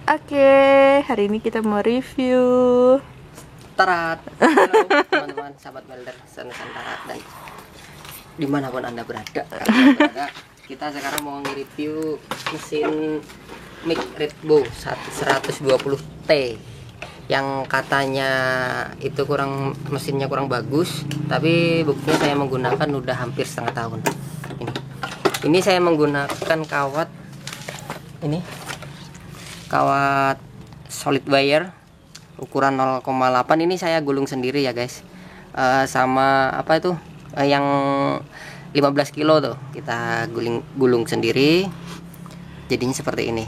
Oke, hari ini kita mau review Tarat. Halo teman-teman sahabat welder Nusantara dan dimanapun anda berada, kita sekarang mau nge-review mesin mic Redbo 120T yang katanya itu mesinnya kurang bagus, tapi buktinya saya menggunakan udah hampir setengah tahun. Ini saya menggunakan kawat solid wire ukuran 0,8. ini saya gulung sendiri ya guys, sama apa itu yang 15 kilo tuh kita gulung sendiri, jadinya seperti ini.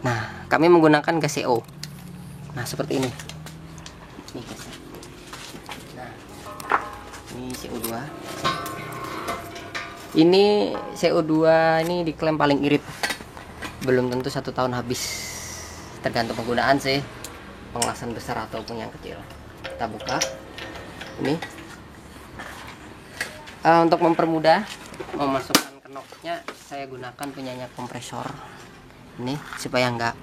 Nah, kami menggunakan gas CO. Nah, seperti ini. Nih guys. Nah, ini CO2. Ini CO2 ini diklaim paling irit. Belum tentu 1 tahun habis. Tergantung penggunaan sih. Pengelasan besar ataupun yang kecil. Kita buka. Ini. Untuk mempermudah memasukkan kenopnya, saya gunakan punyanya kompresor. Ini supaya nggak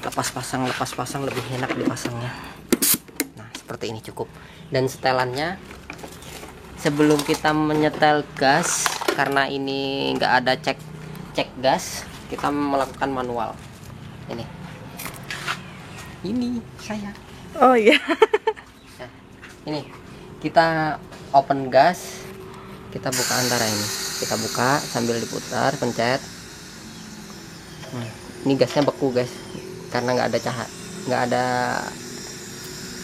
lepas pasang lebih enak dipasangnya. Nah, seperti ini cukup. Dan setelannya, sebelum kita menyetel gas, karena ini nggak ada cek gas, kita melakukan manual. Ini saya. Oh iya. Nah, ini kita open gas, kita buka antara ini, kita buka sambil diputar, pencet. Ini gasnya beku guys, karena nggak ada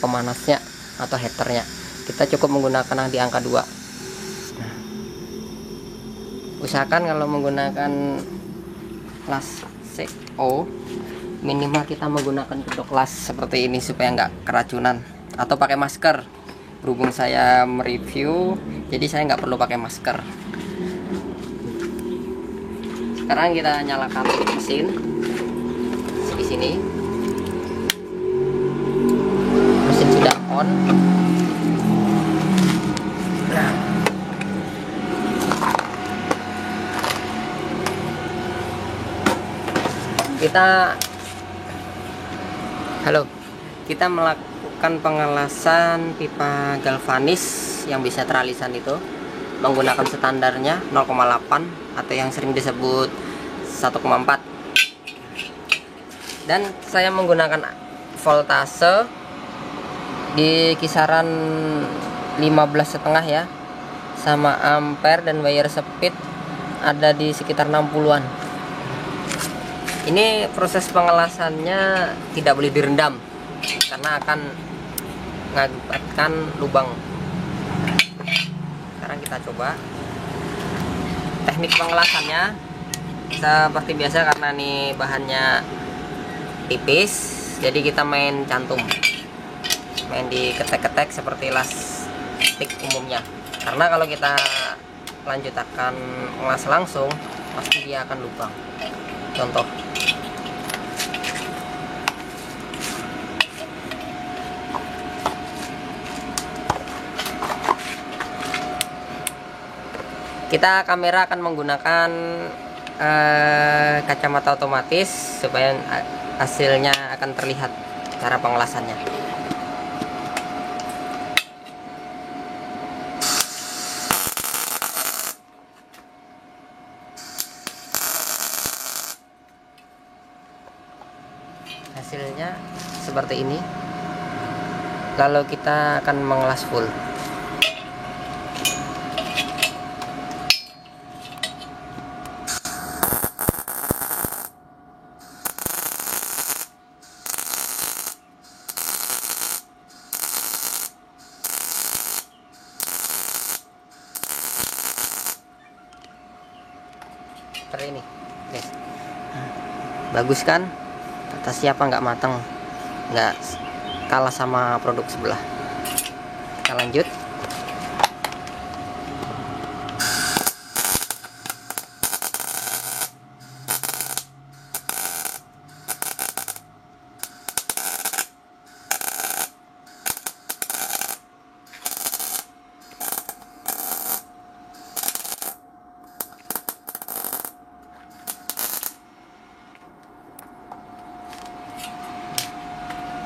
pemanasnya atau heaternya. Kita cukup menggunakan yang di angka 2. Nah, usahakan kalau menggunakan kelas CO, minimal kita menggunakan kedok las seperti ini supaya nggak keracunan, atau pakai masker. Berhubung saya mereview, jadi saya nggak perlu pakai masker. Sekarang kita nyalakan mesin di sini. Mesin sudah on. Kita melakukan pengelasan pipa galvanis yang bisa teralisan itu menggunakan standarnya 0,8 atau yang sering disebut 1,4. Dan saya menggunakan voltase di kisaran 15,5 ya, sama ampere dan wire speed ada di sekitar 60-an. Ini proses pengelasannya tidak boleh direndam karena akan mengakibatkan lubang. Sekarang kita coba teknik pengelasannya seperti biasa, karena nih bahannya tipis, jadi kita main cantum, main diketek-ketek seperti lastik umumnya. Karena kalau kita lanjutkan ngelas langsung, pasti dia akan lubang. Contoh, kamera akan menggunakan kacamata otomatis supaya hasilnya akan terlihat cara pengelasannya. Hasilnya seperti ini. Lalu kita akan mengelas full. Seperti ini guys. Bagus kan? Atasnya apa nggak matang, nggak kalah sama produk sebelah. Kita lanjut.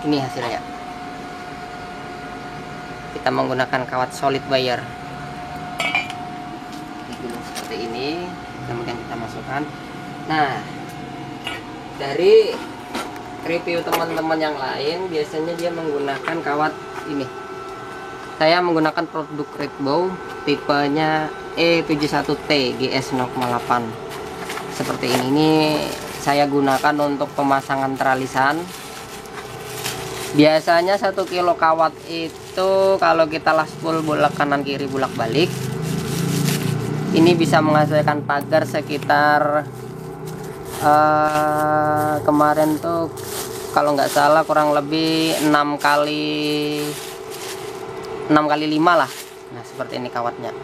Ini hasilnya. Kita menggunakan kawat solid wire. Digulung seperti ini, kemudian kita masukkan. Nah, dari review teman-teman yang lain biasanya dia menggunakan kawat ini. Saya menggunakan produk Redbow tipenya E71T GS0,8 seperti ini. Ini saya gunakan untuk pemasangan tralisan. Biasanya 1 kilo kawat itu kalau kita laspul bolak kanan kiri bolak balik, ini bisa menghasilkan pagar sekitar kemarin tuh kalau nggak salah kurang lebih 6 kali 5 lah. Nah seperti ini kawatnya,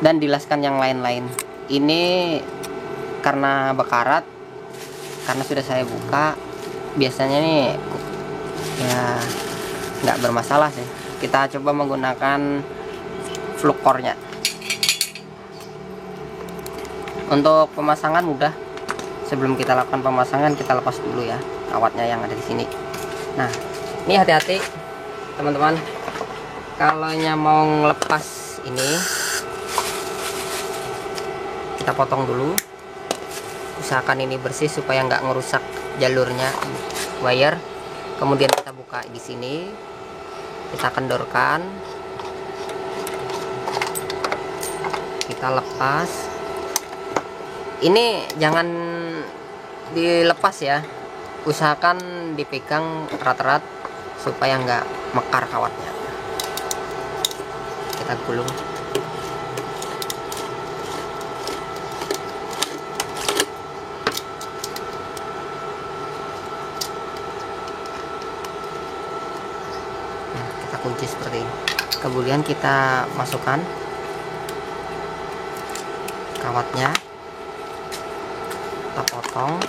dan dilaskan yang lain-lain. Ini karena bekarat, karena sudah saya buka, biasanya nih ya nggak bermasalah sih. Kita coba menggunakan flukornya. Untuk pemasangan mudah. Sebelum kita lakukan pemasangan, kita lepas dulu ya kawatnya yang ada di sini. Nah ini hati-hati teman-teman, kalau mau ngelepas ini kita potong dulu. Usahakan ini bersih supaya nggak ngerusak jalurnya wire. Kemudian kita buka di sini, kita kendorkan, kita lepas. Ini jangan dilepas ya, usahakan dipegang erat-erat supaya nggak mekar kawatnya. Kita gulung. Kunci seperti ini. Kemudian kita masukkan kawatnya, kita potong,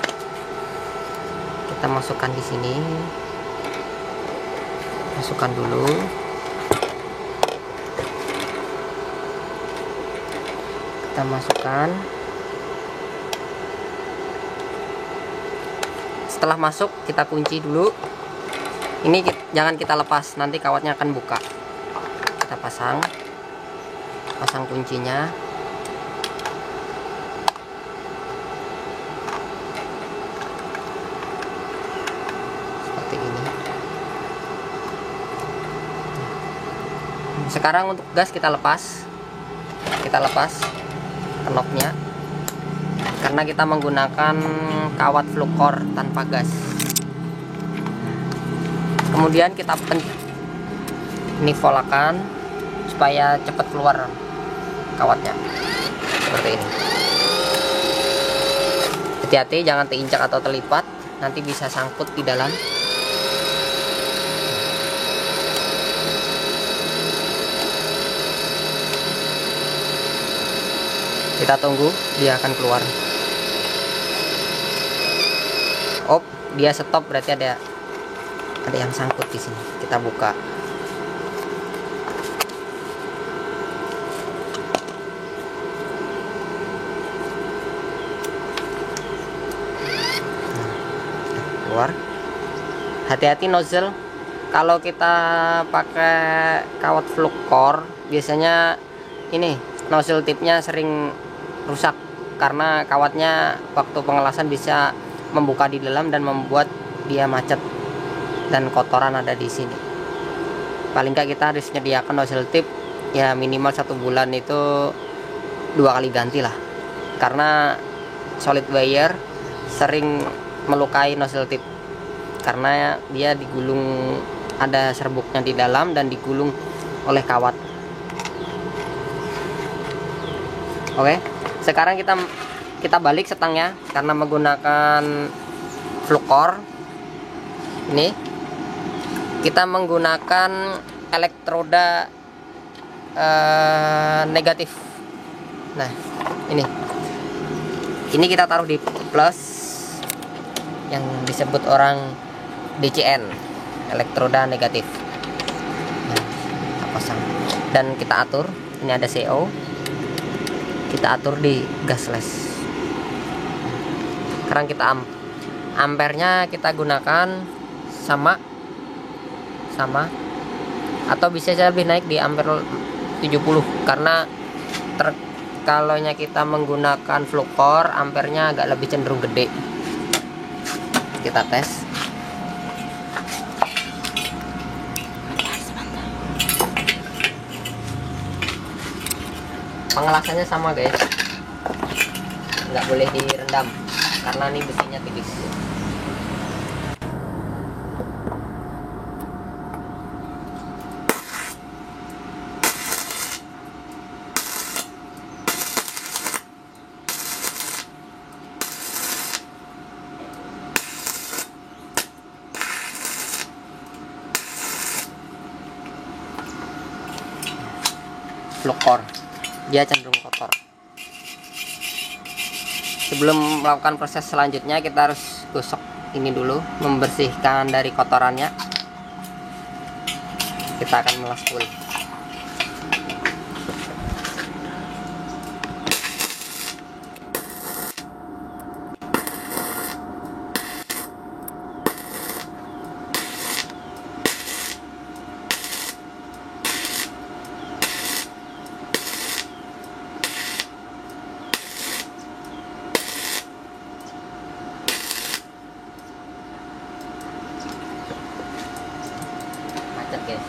kita masukkan di sini, masukkan dulu. Kita masukkan. Setelah masuk kita kunci dulu. Ini jangan kita lepas, nanti kawatnya akan buka. Kita pasang kuncinya. Seperti ini. Sekarang untuk gas kita lepas. Kita lepas knopnya. Karena kita menggunakan kawat flukor tanpa gas. Kemudian kita nivolakan supaya cepat keluar kawatnya seperti ini. Hati-hati jangan terinjak atau terlipat, nanti bisa sangkut di dalam. Kita tunggu, dia akan keluar. Oh, dia stop, berarti ada yang sangkut di sini. Kita buka. Keluar. Hati-hati nozzle. Kalau kita pakai kawat flukor, biasanya ini nozzle tipnya sering rusak karena kawatnya waktu pengelasan bisa membuka di dalam dan membuat dia macet dan kotoran ada di sini. Paling nggak kita harus menyediakan nozzle tip ya minimal 1 bulan itu 2 kali ganti lah, karena solid wire sering melukai nozzle tip karena dia digulung, ada serbuknya di dalam dan digulung oleh kawat. Oke, sekarang kita balik setangnya karena menggunakan flukor. Ini kita menggunakan elektroda negatif. Nah ini kita taruh di plus, yang disebut orang DCN, elektroda negatif. Nah, kita pasang dan kita atur. Ini ada CO, kita atur di gasless. Sekarang kita ampernya kita gunakan sama atau bisa saya lebih naik di ampere 70 karena kalau kita menggunakan flux core ampernya agak lebih cenderung gede. Kita tes. Pengelasannya sama guys, nggak boleh direndam karena ini besinya tipis. Flux core dia cenderung kotor. Sebelum melakukan proses selanjutnya kita harus gosok ini dulu, membersihkan dari kotorannya. Kita akan melas full. Guys,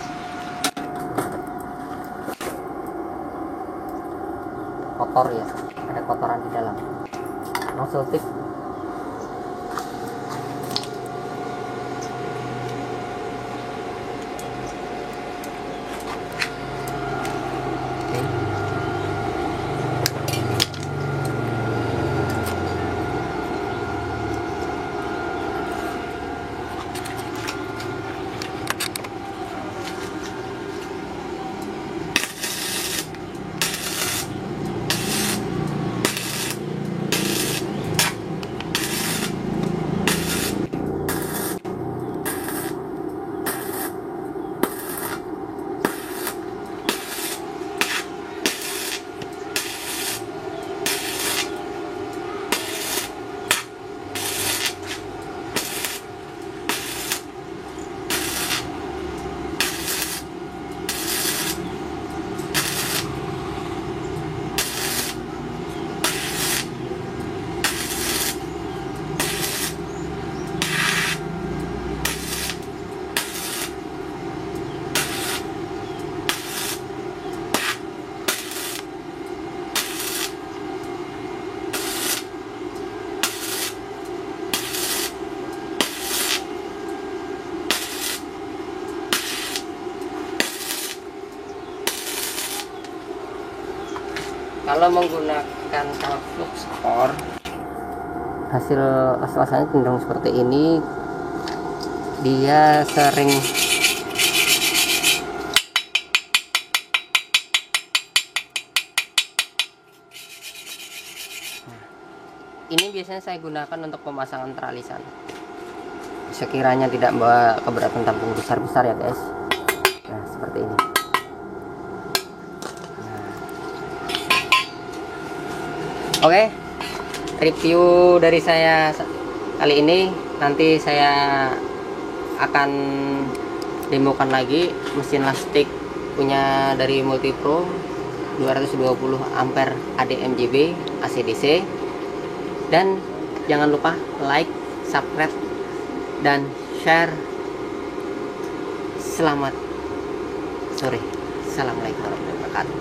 kotor ya, ada kotoran di dalam. Nozzle tip kalau menggunakan flux core hasil las-lasannya cenderung seperti ini. Dia sering ini biasanya saya gunakan untuk pemasangan tralisan. Sekiranya tidak bawa keberatan tampung besar-besar ya guys. Nah seperti ini. Oke, review dari saya kali ini. Nanti saya akan demokan lagi mesin lastik punya dari Multipro 220 ampere ADMJB AC/DC. Dan jangan lupa like, subscribe, dan share. Selamat sore. Assalamualaikum warahmatullahi wabarakatuh.